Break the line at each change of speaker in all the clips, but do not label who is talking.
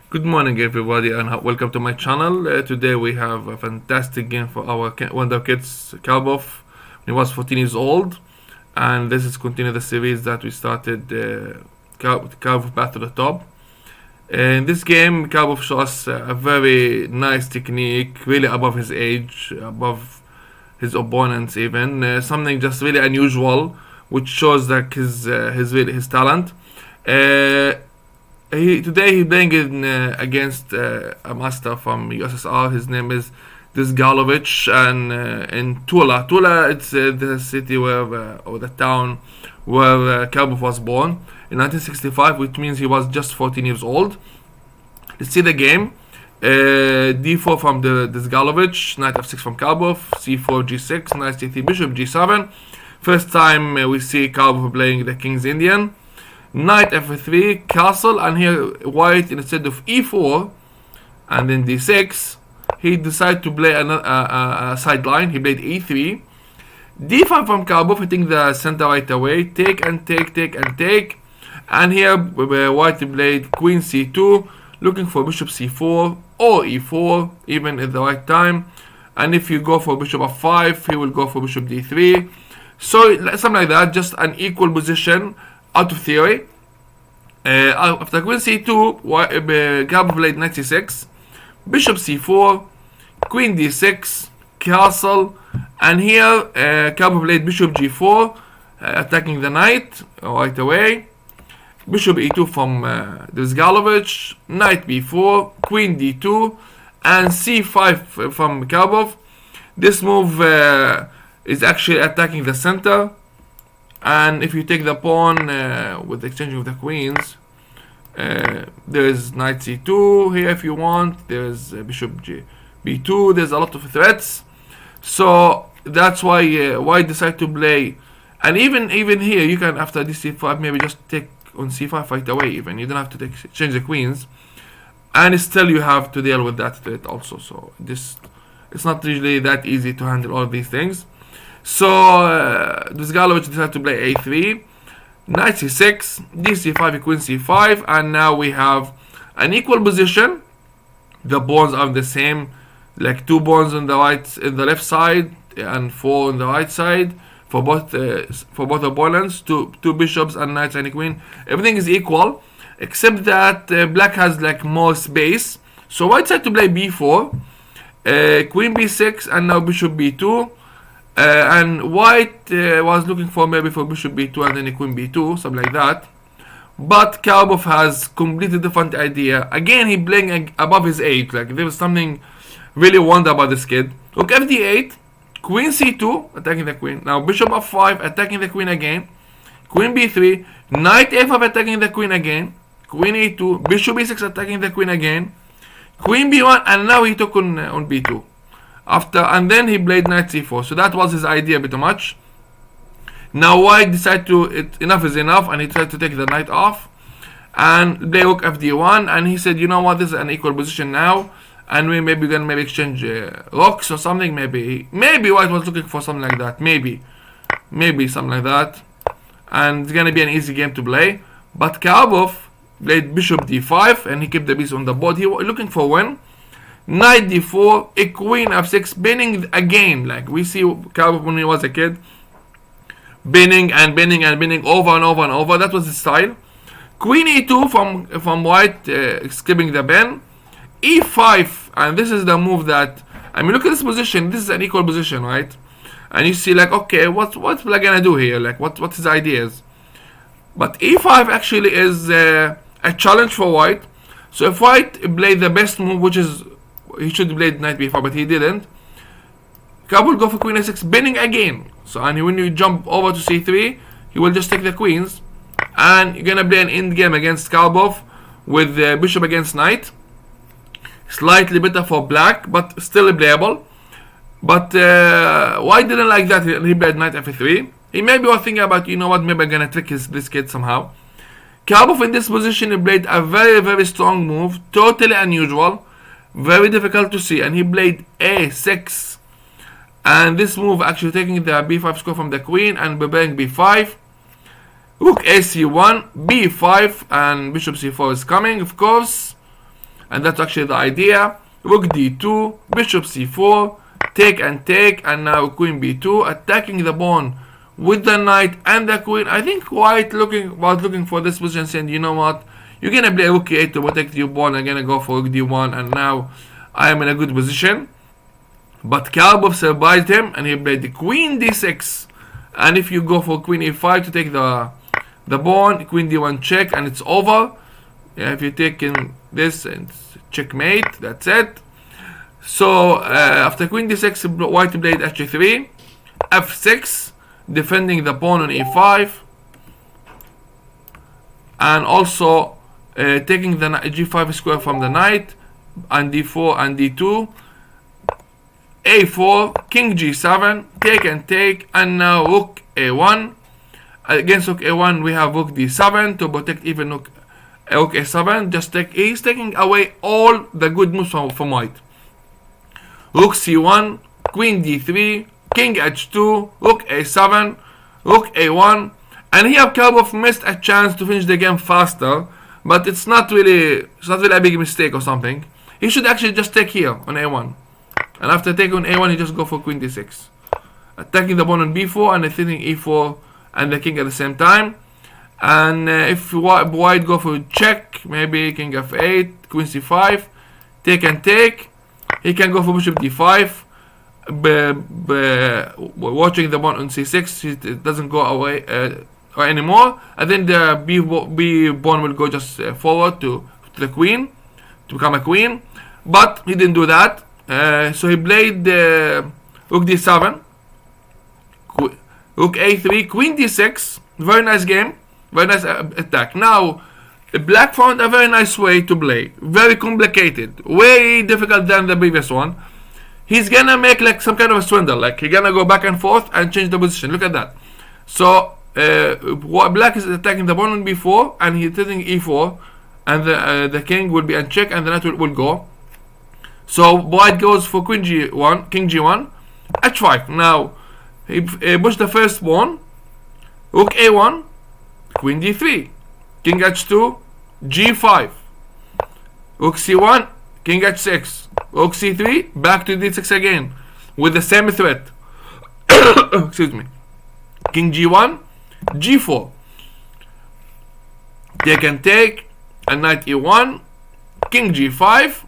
Good morning, everybody, and welcome to my channel. Today we have a fantastic game for our one of the kids, Karpov. He was 14 years old, and this is continue the series that we started, Karpov Path to the Top. In this game, Karpov shows us a very nice technique, really above his age, above his opponents even. Something just really unusual, which shows like his talent. Uh, Today he's playing against a master from USSR. His name is Disgalovich, and in Tula. Tula, it's the city where or the town where Karpov was born in 1965, which means he was just 14 years old. Let's see the game. D4 from the Disgalovich, knight f6 from Karpov, c4 g6, knight c3, bishop g7. First time we see Karpov playing the King's Indian. Knight f3, castle, and here white, instead of e4 and then d6, he decided to play a sideline. He played e3. d5 from Karpov, hitting the center right away. Take and take, take and take. And here white played queen c2, looking for bishop c4 or e4, even at the right time. And if you go for bishop f5, he will go for bishop d3. So something like that, just an equal position out of theory. After queen c2, Karpov played knight c6, bishop c4, queen d6, castle, and here Karpov played bishop g4, attacking the knight right away. Bishop e2 from Disgalovich, knight b4, queen d2, and c5 from Karpov. This move is actually attacking the center. And if you take the pawn with the exchanging of the queens, there's knight c2 here if you want. There's bishop b2. There's a lot of threats. So that's why white decide to play. And even here, you can after this c5 maybe just take on c5 right away. Even you don't have to change the queens, and still you have to deal with that threat also. So it's not really that easy to handle all these things. So Disgalovich decided to play a3, knight c6, dc5, queen c5, and now we have an equal position. The pawns are the same, like 2 pawns on the left side, and 4 on the right side for both opponents. Two bishops and knights and a queen. Everything is equal, except that black has like more space. So white decided to play b4, queen b6, and now bishop b2. And white was looking for maybe for bishop b2 and then a queen b2, something like that. But Karpov has completely different idea. Again, he playing above his age. Like there was something really wonder about this kid. Look, fd8, queen c2, attacking the queen. Now bishop f5, attacking the queen again. Queen b3, knight a5, attacking the queen again. Queen e2, bishop b6, attacking the queen again. Queen b1, and now he took on b2. And then he played knight c4. So that was his idea, a bit much. Now white decided enough is enough, and he tried to take the knight off and play rook fd1. And he said, you know what, this is an equal position now, and we maybe gonna exchange rocks or something. Maybe white was looking for something like that. Maybe something like that, and it's gonna be an easy game to play. But Karpov played bishop d5, and he kept the piece on the board. He was looking for win. Knight d4, a queen f6, binning again. Like we see Karpov when he was a kid, binning and binning and binning over and over and over. That was his style. Queen e2 from white, skipping the bin. e5, and this is the move that, I mean, look at this position. This is an equal position, right? And you see, like, okay, what's black gonna do here? Like, what's his ideas? But e5 actually is a challenge for white. So if white played the best move, which is he should have played knight b4, but he didn't, Karpov will go for queen a6, binning again. So and when you jump over to c3, he will just take the queens, and you're gonna play an end game against Karpov with bishop against knight. Slightly better for black, but still playable. But white didn't like that. He played knight f3. He maybe was thinking about, you know what, maybe I'm gonna trick this kid somehow. Karpov in this position, he played a very, very strong move, totally unusual, very difficult to see, and he played a6. And this move actually taking the b5 square from the queen and preparing b5. Rook a c1, b5, and bishop c4 is coming, of course. and that's actually the idea. Rook d2, bishop c4, take and take, and now queen b2, attacking the pawn with the knight and the queen. I think white was looking for this position, saying, you know what, you're gonna play rook e8 to protect your pawn. I'm gonna go for rook d1, and now I am in a good position. But Karpov surprised him, and he played the queen d6. And if you go for queen e5 to take the pawn, queen d1 check, and it's over. Yeah, if you take in this, it's checkmate. That's it. So after queen d6, white played h3, f6, defending the pawn on e5, and also taking the g5 square from the knight, and d4 and d2, a4, king g7, take and take, and now rook a1. Against rook a1, we have rook d7 to protect even rook a7. He's taking away all the good moves from white. Rook c1, queen d3, king h2, rook a7, rook a1, and here Karpov missed a chance to finish the game faster, but it's not really a big mistake or something. He should actually just take here on a1, and after taking on a1, he just go for queen d6, attacking the pawn on b4 and attacking e4 and the king at the same time. And if white go for check, maybe king f8, queen c5, take and take, he can go for bishop d5, watching the pawn on c6, it doesn't go away anymore, and then the b pawn will go just forward to the queen, to become a queen, but he didn't do that. So he played rook d7, rook a3, queen d6, very nice game, very nice attack. Now black found a very nice way to play, very complicated, way difficult than the previous one. He's gonna make like some kind of a swindle, like he's gonna go back and forth and change the position. Look at that. So black is attacking the pawn on b4, and he's taking e4, and the king will be unchecked, and the knight will go. So white goes for queen g1, king g1, h5. Now he pushed the first pawn, rook a1, queen d3, king h2, g5, rook c1, king h6, rook c3, back to d6 again with the same threat. Excuse me. King g1, g4, take and take, and knight e1, king g5,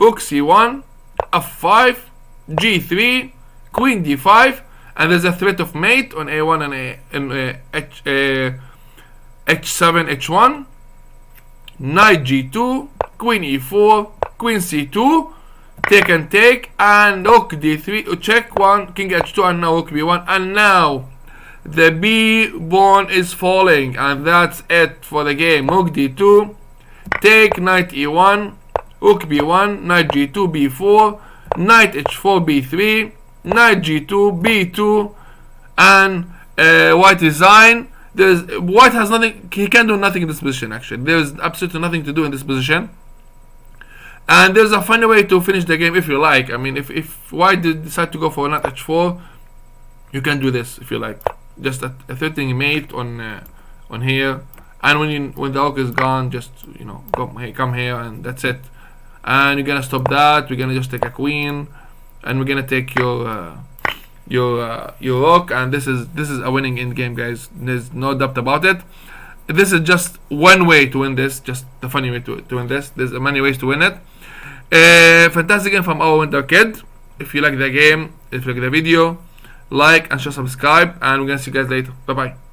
rook c1, f5, g3, queen d5, and there's a threat of mate on a1 and h7, h1, knight g2, queen e4, queen c2, take and take, and rook d3, check 1, king h2, and now rook b1, and now the b pawn is falling, and that's it for the game. Rook d2, take, knight e1, rook b1, knight g2, b4, knight h4, b3, knight g2, b2, and white resign. White has nothing, he can do nothing in this position actually. There's absolutely nothing to do in this position. And there's a funny way to finish the game if you like. I mean, if white decide to go for knight h4, you can do this if you like. Just a threatening mate on here, and when the rook is gone, just come here, and that's it. And you're gonna stop that. We're gonna just take a queen, and we're gonna take your rook, and this is a winning end game, guys. There's no doubt about it. This is just one way to win this, just the funny way to win this. There's many ways to win it. Fantastic game from our winter kid. If you like the game, if you like the video, like and share, subscribe, and we're gonna see you guys later. Bye bye.